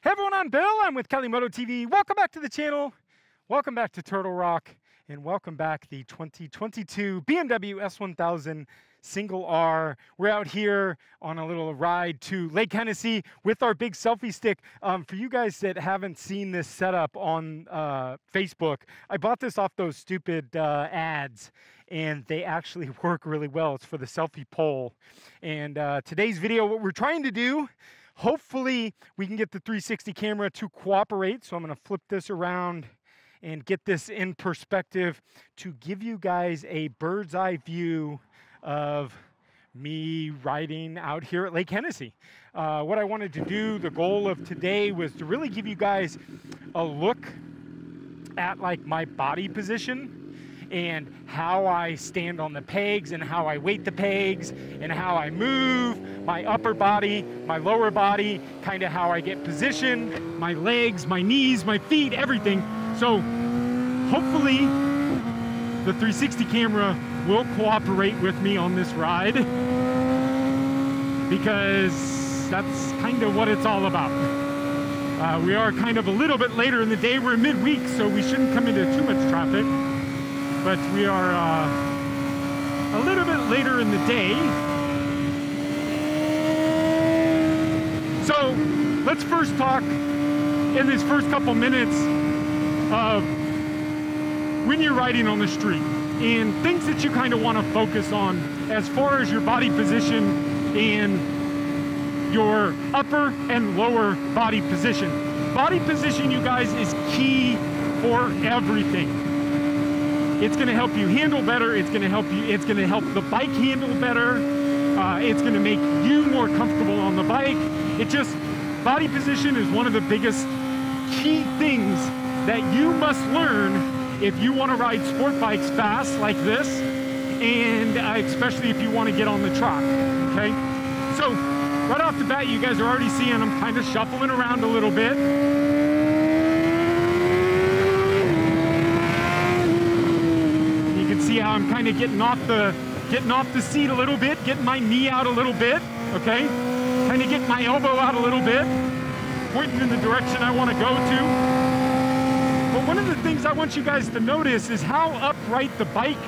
Hey everyone, I'm Bill. I'm with Cali Moto TV. Welcome back to the channel. Welcome back to Turtle Rock. And welcome back the 2022 BMW S1000 Single R. We're out here on a little ride to Lake Hennessy with our big selfie stick. For you guys that haven't seen this setup on Facebook, I bought this off those stupid ads, and they actually work really well. It's for the selfie pole. And today's video, what we're trying to do, hopefully we can get the 360 camera to cooperate. So I'm going to flip this around and get this in perspective to give you guys a bird's eye view of me riding out here at Lake Hennessy. What I wanted to do, the goal of today was to really give you guys a look at like my body position and how I stand on the pegs and how I weight the pegs and how I move my upper body, my lower body, kind of how I get positioned, my legs, my knees, my feet, everything. So hopefully the 360 camera will cooperate with me on this ride, because that's kind of what it's all about. We are kind of a little bit later in the day. We're midweek, so we shouldn't come into too much traffic. But we are a little bit later in the day. So let's first talk in these first couple minutes of when you're riding on the street and things that you kind of want to focus on as far as your body position and your upper and lower body position. Body position, you guys, is key for everything. It's going to help you handle better. It's going to help you. It's going to help the bike handle better. It's going to make you more comfortable on the bike. Body position is one of the biggest key things that you must learn if you want to ride sport bikes fast like this, and especially if you want to get on the track. Okay, so right off the bat, you guys are already seeing I'm kind of shuffling around a little bit. See how I'm kind of getting off the seat a little bit, getting my knee out a little bit, okay? Kind of getting my elbow out a little bit, pointing in the direction I want to go to. But one of the things I want you guys to notice is how upright the bike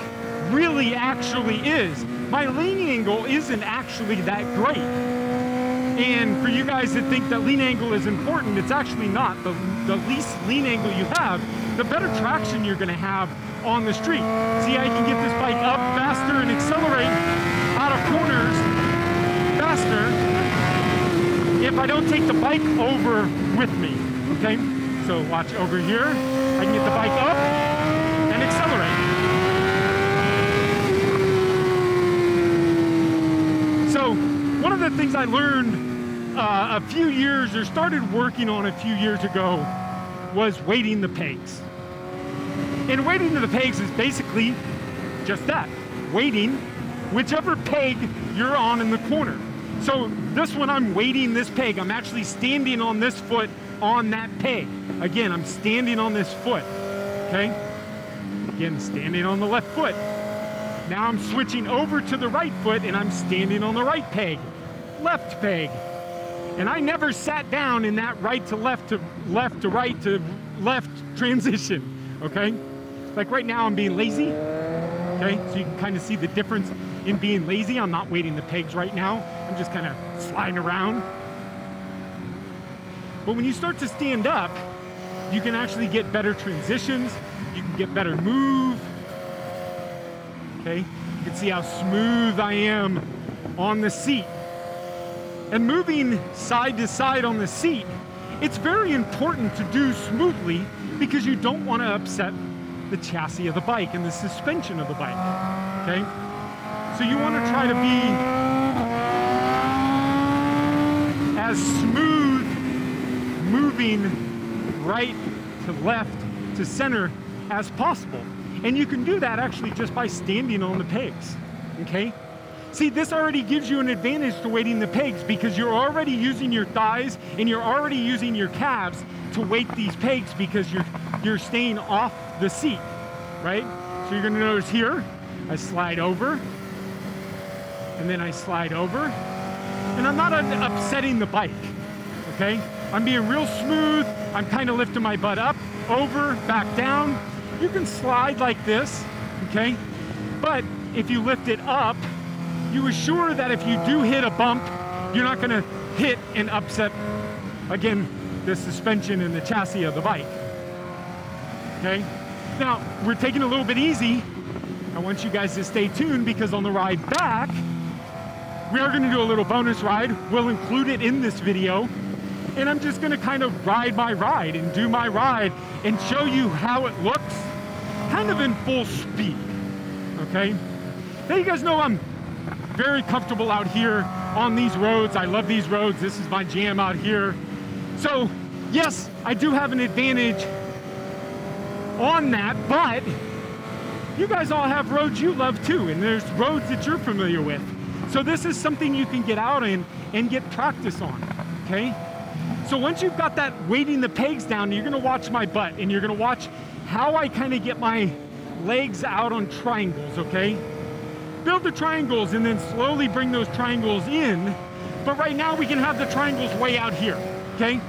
really actually is. My lean angle isn't actually that great. And for you guys that think that lean angle is important, it's actually not. The least lean angle you have, the better traction you're going to have on the street. See, I can get this bike up faster and accelerate out of corners faster if I don't take the bike over with me, okay? So watch over here. I can get the bike up and accelerate. So one of the things I learned a few years, or started working on a few years ago, was weighting the pegs. And weighting to the pegs is basically just that, weighting whichever peg you're on in the corner. So this one, I'm weighting this peg. I'm actually standing on this foot on that peg. Again, I'm standing on this foot, okay? Again, standing on the left foot. Now I'm switching over to the right foot and I'm standing on the right peg, left peg. And I never sat down in that right to left to left to right to left transition, okay? Like right now I'm being lazy, okay? So you can kind of see the difference in being lazy. I'm not weighting the pegs right now. I'm just kind of sliding around. But when you start to stand up, you can actually get better transitions. You can get better move, okay? You can see how smooth I am on the seat. And moving side to side on the seat, it's very important to do smoothly because you don't want to upset the chassis of the bike and the suspension of the bike, okay? So you want to try to be as smooth moving right to left to center as possible. And you can do that actually just by standing on the pegs, okay? See, this already gives you an advantage to weighting the pegs because you're already using your thighs and you're already using your calves to weight these pegs because you're staying off the seat, right? So you're gonna notice here, I slide over, and then I slide over, and I'm not upsetting the bike, okay? I'm being real smooth. I'm kind of lifting my butt up, over, back down. You can slide like this, okay? But if you lift it up, you assure that if you do hit a bump, you're not gonna hit and upset, again, the suspension and the chassis of the bike, okay? Now, we're taking it a little bit easy. I want you guys to stay tuned because on the ride back, we are gonna do a little bonus ride. We'll include it in this video. And I'm just gonna kind of ride my ride and do my ride and show you how it looks kind of in full speed, okay? Now you guys know I'm very comfortable out here on these roads. I love these roads. This is my jam out here. So yes, I do have an advantage on that, but you guys all have roads you love too, and there's roads that you're familiar with. So this is something you can get out in and get practice on, okay? So once you've got that weighting the pegs down, you're gonna watch my butt and you're gonna watch how I kind of get my legs out on triangles, okay? Build the triangles and then slowly bring those triangles in. But right now we can have the triangles way out here, okay?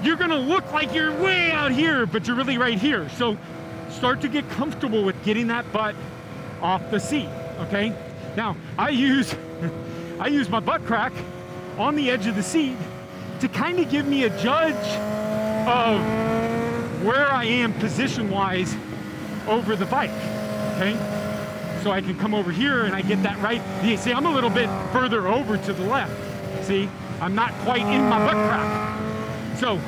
You're gonna look like you're way out here, but you're really right here. So start to get comfortable with getting that butt off the seat, okay? Now, I use my butt crack on the edge of the seat to kind of give me a judge of where I am position-wise over the bike, okay? So I can come over here and I get that right. You see, I'm a little bit further over to the left. See, I'm not quite in my butt crack. So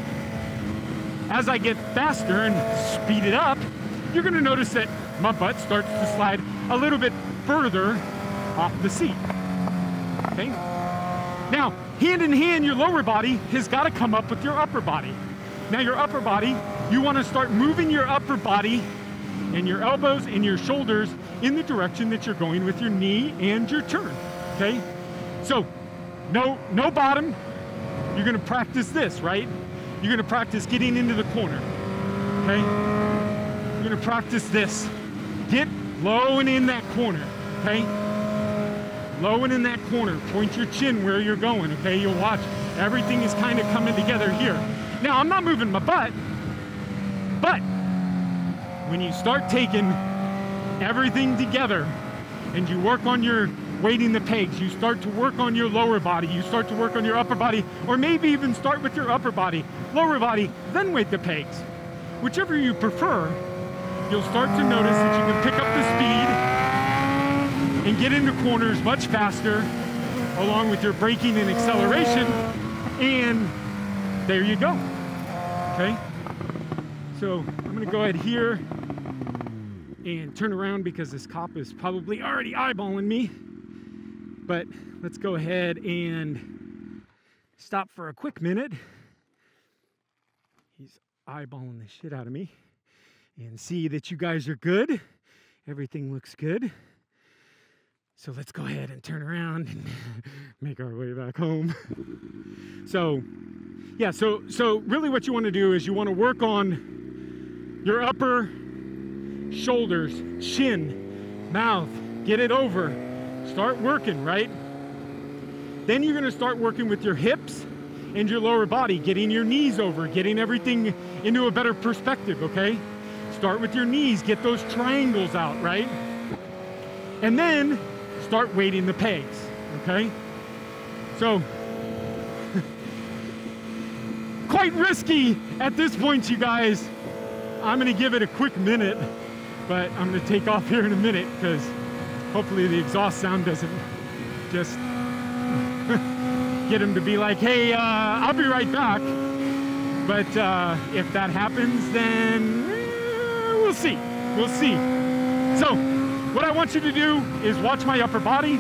as I get faster and speed it up, you're gonna notice that my butt starts to slide a little bit further off the seat, okay? Now, hand in hand, your lower body has got to come up with your upper body. Now your upper body, you want to start moving your upper body and your elbows and your shoulders in the direction that you're going with your knee and your turn, okay? So, no bottom. You're going to practice this, right? You're going to practice getting into the corner, okay? You're going to practice this. Get low and in that corner, okay? Low and in that corner. Point your chin where you're going, okay? You'll watch. Everything is kind of coming together here. Now, I'm not moving my butt, but when you start taking everything together and you work on your weighting the pegs, you start to work on your lower body, you start to work on your upper body, or maybe even start with your upper body, lower body, then weight the pegs. Whichever you prefer, you'll start to notice that you can pick up the speed and get into corners much faster, along with your braking and acceleration, and there you go, okay? So I'm gonna go ahead here and turn around because this cop is probably already eyeballing me, but let's go ahead and stop for a quick minute. He's eyeballing the shit out of me and see that you guys are good. Everything looks good. So let's go ahead and turn around and make our way back home. So, yeah, so really what you want to do is you want to work on your upper shoulders, chin, mouth, get it over. Start working, right? Then you're going to start working with your hips and your lower body, getting your knees over, getting everything into a better perspective, okay? Start with your knees, get those triangles out, right? And then start weighting the pegs, okay? So, quite risky at this point, you guys. I'm gonna give it a quick minute, but I'm gonna take off here in a minute because hopefully the exhaust sound doesn't just get him to be like, hey, I'll be right back. But if that happens, then we'll see. We'll see. So, what I want you to do is watch my upper body,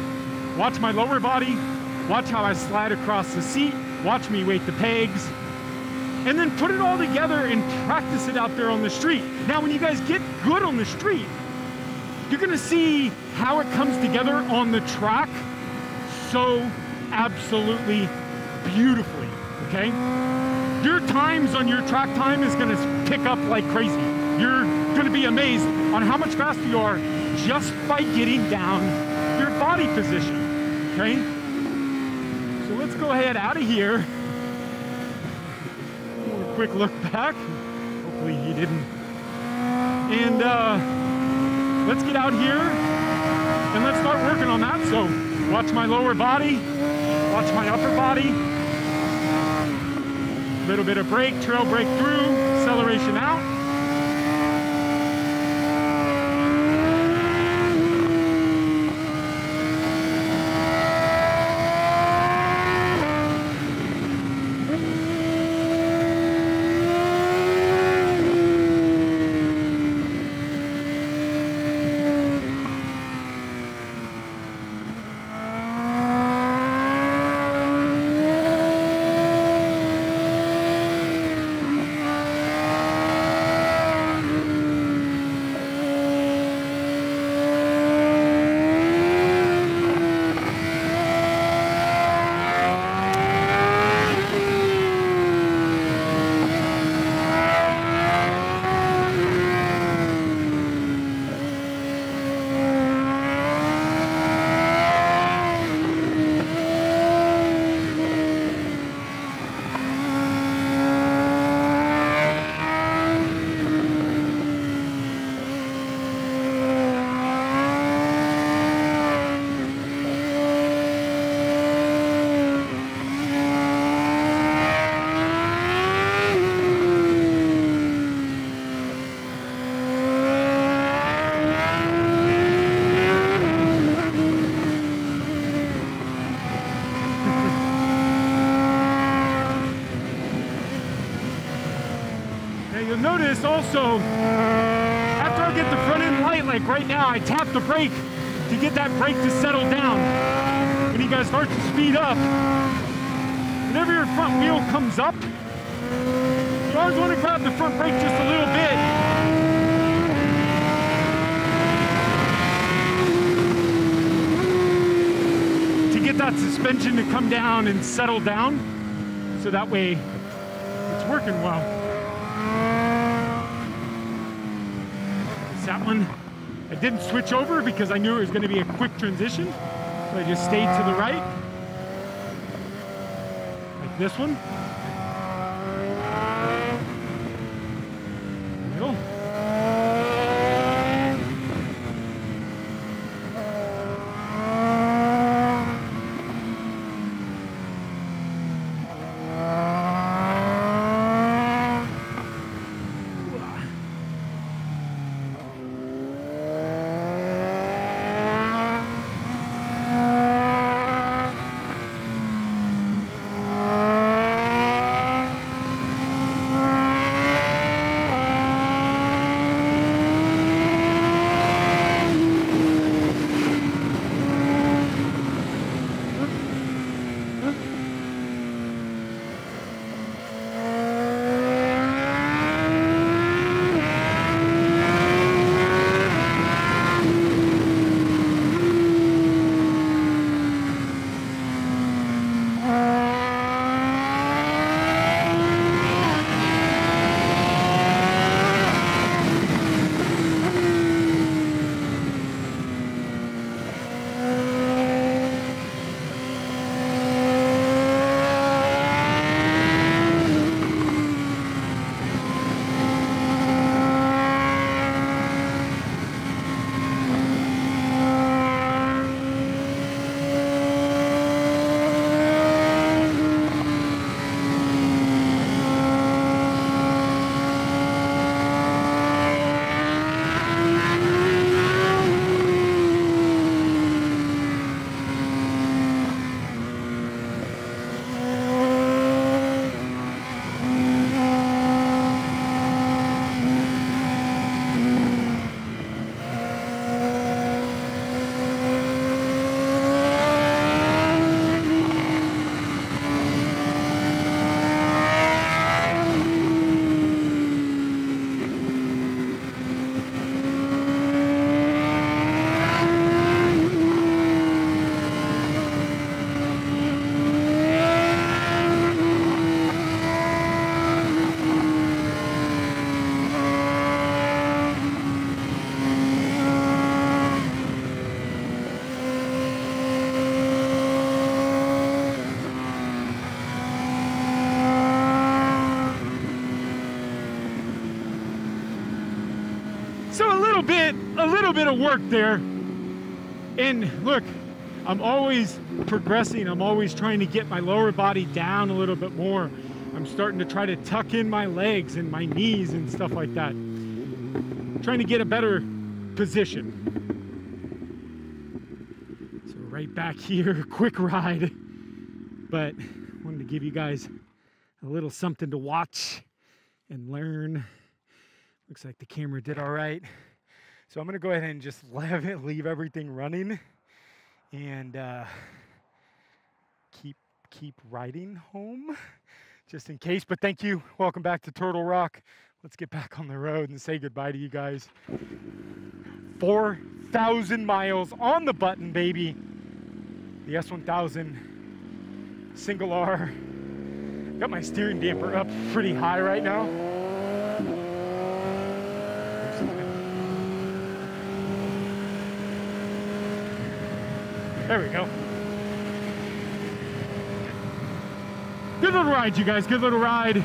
watch my lower body, watch how I slide across the seat, watch me weight the pegs, and then put it all together and practice it out there on the street. Now, when you guys get good on the street, you're gonna see how it comes together on the track so absolutely beautifully, okay? Your times on your track time is gonna pick up like crazy. You're gonna be amazed on how much faster you are just by getting down your body position, okay? So let's go ahead out of here. A quick look back. Hopefully he didn't. And let's get out here and let's start working on that. So watch my lower body, watch my upper body. A little bit of brake, trail brake through, acceleration out. You'll notice also, after I get the front end light, like right now, I tap the brake to get that brake to settle down. When you guys start to speed up, whenever your front wheel comes up, you always want to grab the front brake just a little bit. To get that suspension to come down and settle down, so that way it's working well. That one, I didn't switch over because I knew it was going to be a quick transition. So I just stayed to the right, like this one. Middle. So a little bit of work there. And look, I'm always progressing. I'm always trying to get my lower body down a little bit more. I'm starting to try to tuck in my legs and my knees and stuff like that. Trying to get a better position. So right back here, quick ride. But wanted to give you guys a little something to watch and learn. Looks like the camera did all right. So I'm gonna go ahead and just leave everything running and keep riding home just in case. But thank you. Welcome back to Turtle Rock. Let's get back on the road and say goodbye to you guys. 4,000 miles on the button, baby. The S1000 single R. Got my steering damper up pretty high right now. There we go. Good little ride, you guys, good little ride.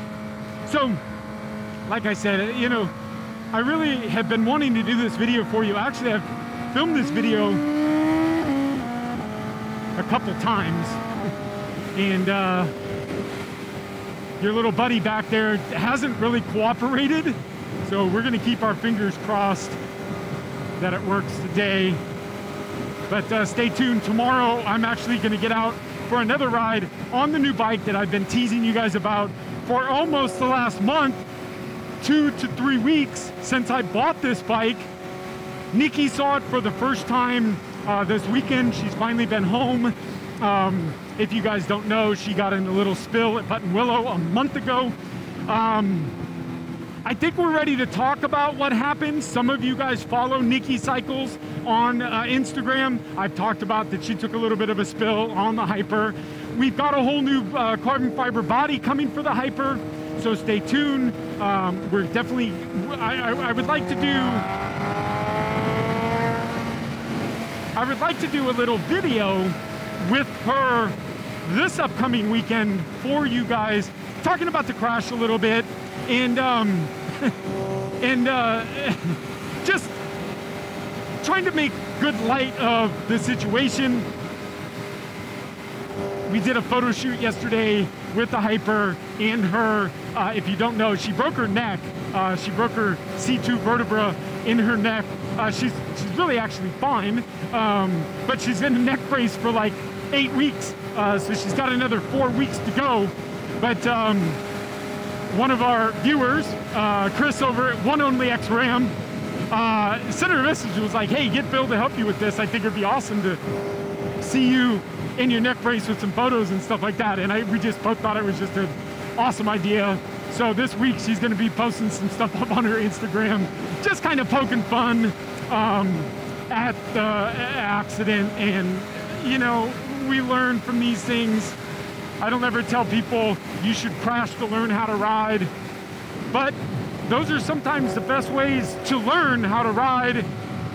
So, like I said, you know, I really have been wanting to do this video for you. Actually, I've filmed this video a couple times. And your little buddy back there hasn't really cooperated. So we're gonna keep our fingers crossed that it works today. But stay tuned. Tomorrow, I'm actually gonna get out for another ride on the new bike that I've been teasing you guys about for almost the last month, 2 to 3 weeks since I bought this bike. Nikki saw it for the first time this weekend. She's finally been home. If you guys don't know, she got in a little spill at Button Willow a month ago. I think we're ready to talk about what happened. Some of you guys follow Nikki Cycles on Instagram. I've talked about that she took a little bit of a spill on the Hyper. We've got a whole new carbon fiber body coming for the Hyper, so stay tuned. We're definitely, I would like to do a little video with her this upcoming weekend for you guys, talking about the crash a little bit, and just trying to make good light of the situation. We did a photo shoot yesterday with the Hyper and her. If you don't know, she broke her neck. She broke her C2 vertebra in her neck. She's really actually fine, but she's in a neck brace for like 8 weeks, so she's got another 4 weeks to go. But one of our viewers, Chris over at One Only X Ram, sent her a message and was like, hey, get Phil to help you with this. I think it'd be awesome to see you in your neck brace with some photos and stuff like that. And we just both thought it was just an awesome idea. So this week she's gonna be posting some stuff up on her Instagram, just kind of poking fun at the accident. And you know, we learn from these things. I don't ever tell people you should crash to learn how to ride, but those are sometimes the best ways to learn how to ride,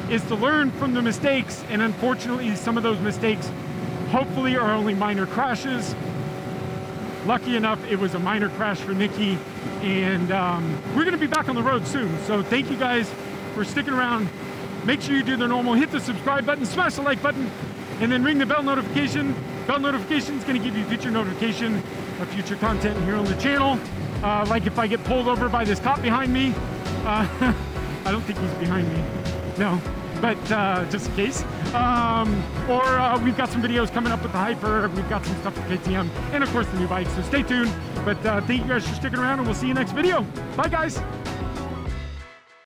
is to learn from the mistakes. And unfortunately, some of those mistakes hopefully are only minor crashes. Lucky enough, it was a minor crash for Nikki, and we're gonna be back on the road soon. So thank you guys for sticking around. Make sure you do the normal, hit the subscribe button, smash the like button, and then ring the bell notification. Bell notification is going to give you future notification of future content here on the channel. Like if I get pulled over by this cop behind me. I don't think he's behind me. No, but just in case. Or we've got some videos coming up with the Hyper. We've got some stuff with KTM. And of course the new bike. So stay tuned. But thank you guys for sticking around, and we'll see you next video. Bye guys.